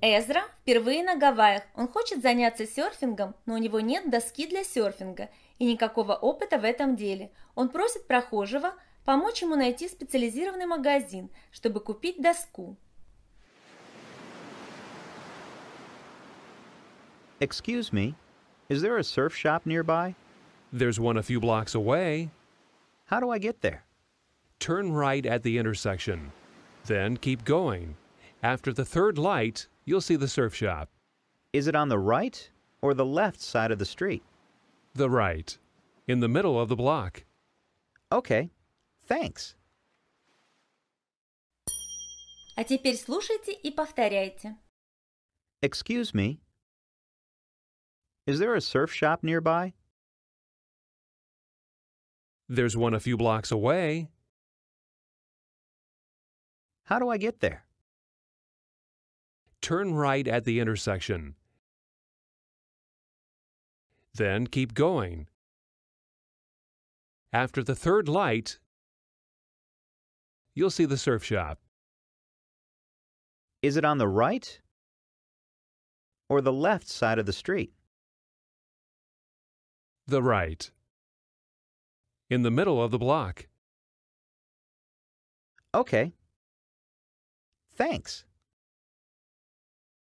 Эзра впервые на Гавайях. Он хочет заняться серфингом, но у него нет доски для серфинга и никакого опыта в этом деле. Он просит прохожего помочь ему найти специализированный магазин, чтобы купить доску. Excuse me, is there a surf shop nearby? There's one a few blocks away. How do I get there? Turn right at the intersection. Then keep going. After the third light, you'll see the surf shop. Is it on the right or the left side of the street? The right. In the middle of the block. Okay, thanks. А теперь слушайте и повторяйте. Excuse me, is there a surf shop nearby? There's one a few blocks away. How do I get there? Turn right at the intersection. Then keep going. After the third light, you'll see the surf shop. Is it on the right or the left side of the street? The right. In the middle of the block. Okay, thanks.